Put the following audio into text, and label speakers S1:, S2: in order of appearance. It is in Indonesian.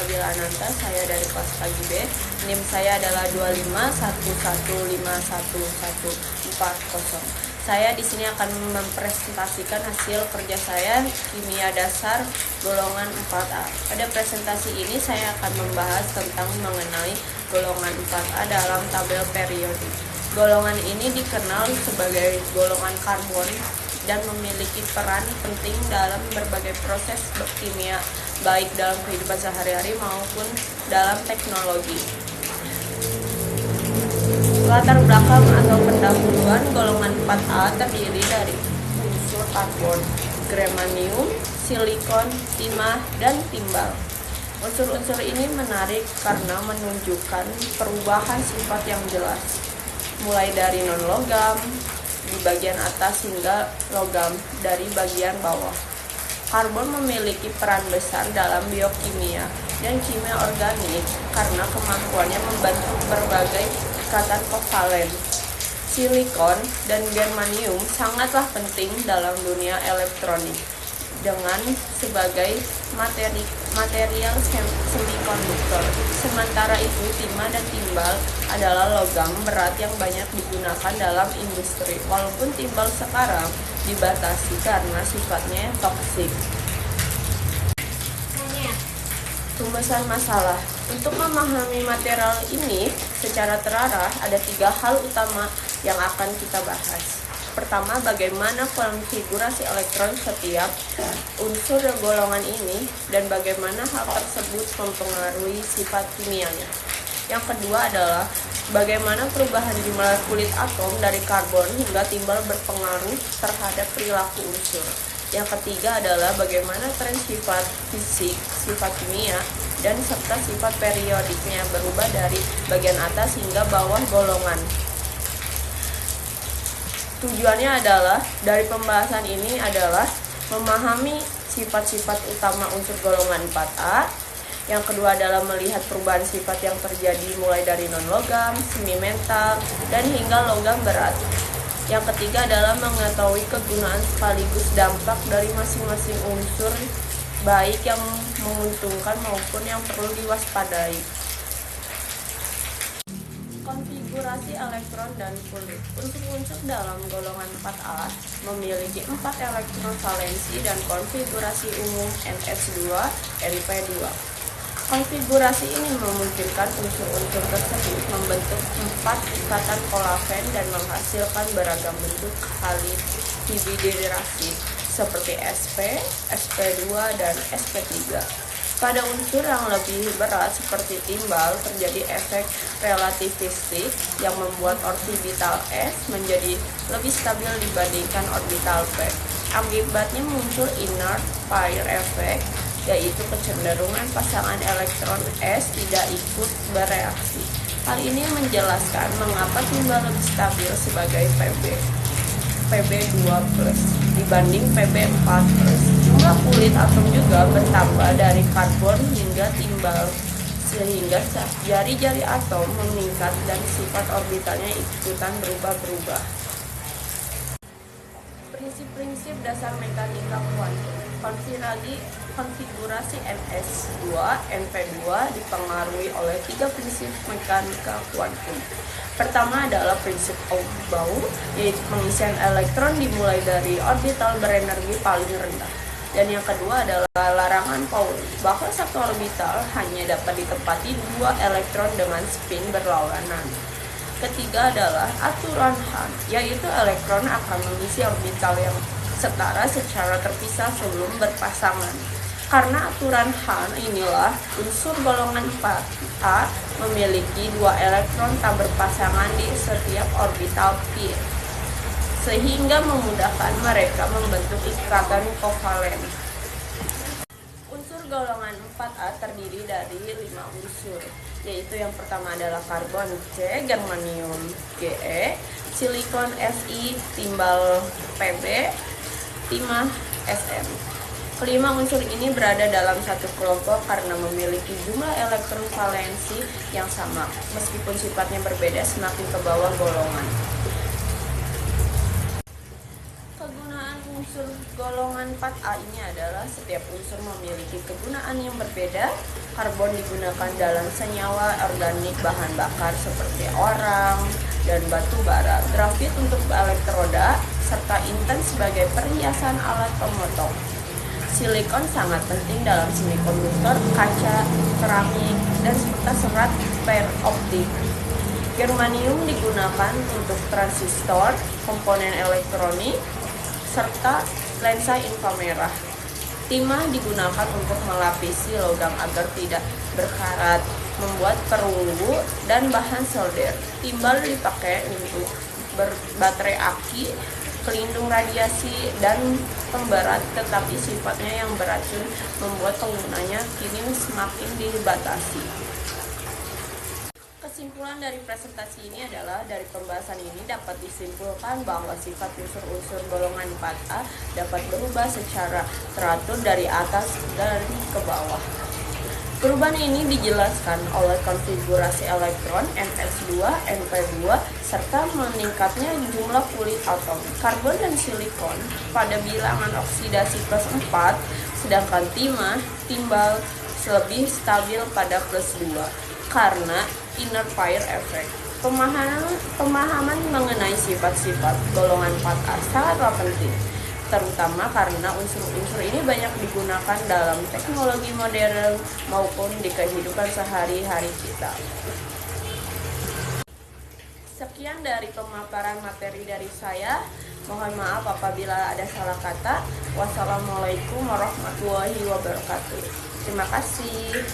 S1: Salsabila Ananta, saya dari kelas pagi B. NIM saya adalah 2511511140. Saya di sini akan mempresentasikan hasil kerja saya kimia dasar golongan 4A. Pada presentasi ini saya akan membahas tentang mengenai golongan 4A dalam tabel periodik. Golongan ini dikenal sebagai golongan karbon dan memiliki peran penting dalam berbagai proses kimia, baik dalam kehidupan sehari-hari maupun dalam teknologi. Latar belakang atau pendahuluan golongan 4A terdiri dari unsur karbon, germanium, silikon, timah, dan timbal. Unsur-unsur ini menarik karena menunjukkan perubahan sifat yang jelas, mulai dari non-logam di bagian atas hingga logam dari bagian bawah. Karbon memiliki peran besar dalam biokimia dan kimia organik karena kemampuannya membentuk berbagai ikatan kovalen. Silikon dan germanium sangatlah penting dalam dunia elektronik dengan sebagai material semikonduktor. Sementara itu, timah dan timbal adalah logam berat yang banyak digunakan dalam industri, walaupun timbal sekarang dibatasi karena sifatnya toksik. Rumusan masalah. Untuk memahami material ini secara terarah, ada 3 hal utama yang akan kita bahas. Pertama, bagaimana konfigurasi elektron setiap unsur golongan ini dan bagaimana hal tersebut mempengaruhi sifat kimianya. Yang kedua adalah bagaimana perubahan jumlah kulit atom dari karbon hingga timbal berpengaruh terhadap perilaku unsur. Yang ketiga adalah bagaimana tren sifat fisik, sifat kimia, dan serta sifat periodiknya berubah dari bagian atas hingga bawah golongan. Tujuannya adalah dari pembahasan ini adalah memahami sifat-sifat utama unsur golongan 4A. Yang kedua adalah melihat perubahan sifat yang terjadi mulai dari non-logam, semi-metal, dan hingga logam berat. Yang ketiga adalah mengetahui kegunaan sekaligus dampak dari masing-masing unsur, baik yang menguntungkan maupun yang perlu diwaspadai. Konfigurasi elektron dan kulit. Unsur-unsur dalam golongan 4A memiliki 4 elektron valensi dan konfigurasi umum NS2, NP2. Konfigurasi ini memungkinkan unsur-unsur tersebut membentuk 4 ikatan kolagen dan menghasilkan beragam bentuk hibridirasi seperti sp, sp2, dan sp3. Pada unsur yang lebih berat seperti timbal, terjadi efek relativistik yang membuat orbital S menjadi lebih stabil dibandingkan orbital P. Akibatnya muncul inert pair effect, yaitu kecenderungan pasangan elektron S tidak ikut bereaksi. Hal ini menjelaskan mengapa timbal lebih stabil sebagai Pb2+ dibanding Pb4+. Jumlah kulit atom juga bertambah dari karbon hingga timbal, sehingga jari-jari atom meningkat dan sifat orbitalnya ikutan berubah-ubah. Prinsip-prinsip dasar mekanika kuantum. Konfigurasi NS2, NP2 dipengaruhi oleh 3 prinsip mekanika kuantum. Pertama adalah prinsip Aufbau, yaitu pengisian elektron dimulai dari orbital berenergi paling rendah. Dan yang kedua adalah larangan Pauli, bahwa satu orbital hanya dapat ditempati 2 elektron dengan spin berlawanan. Ketiga adalah aturan Hahn, yaitu elektron akan mengisi orbital yang setara secara terpisah sebelum berpasangan. Karena aturan Hahn inilah, unsur golongan 4A memiliki 2 elektron tak berpasangan di setiap orbital p, sehingga memudahkan mereka membentuk ikatan kovalen. Unsur golongan 4A terdiri dari 5 unsur, yaitu yang pertama adalah karbon C, germanium Ge, silikon Fi, timbal Pb, timah Sm. Kelima unsur ini berada dalam satu kelompok karena memiliki jumlah elektron valensi yang sama, meskipun sifatnya berbeda semakin ke bawah golongan. Kegunaan unsur golongan 4A ini adalah setiap unsur memiliki kegunaan yang berbeda Karbon digunakan dalam senyawa organik bahan bakar seperti orang dan batu bara. Grafit untuk elektroda, serta inten sebagai perhiasan alat pemotong. Silikon sangat penting dalam semikonduktor, kaca, keramik, dan serta serat peroptik. Germanium digunakan untuk transistor, komponen elektronik, serta lensa inframerah. Timah digunakan untuk melapisi logam agar tidak berkarat, membuat perunggu, dan bahan solder. Timbal dipakai untuk baterai aki, pelindung radiasi, dan pemberat, tetapi sifatnya yang beracun membuat penggunanya kini semakin dibatasi. Kesimpulan dari presentasi ini adalah dari pembahasan ini dapat disimpulkan bahwa sifat unsur-unsur golongan 4A dapat berubah secara teratur dari atas dan ke bawah. Perubahan ini dijelaskan oleh konfigurasi elektron ns2, np2, serta meningkatnya jumlah kulit atom. Karbon dan silikon pada bilangan oksidasi plus 4, sedangkan timah, timbal lebih stabil pada plus 2 karena inner fire effect. Pemahaman mengenai sifat-sifat golongan 4A sangatlah penting, terutama karena unsur-unsur ini banyak digunakan dalam teknologi modern maupun di kehidupan sehari-hari kita. Sekian dari pemaparan materi dari saya. Mohon maaf apabila ada salah kata. Wassalamualaikum warahmatullahi wabarakatuh. Terima kasih.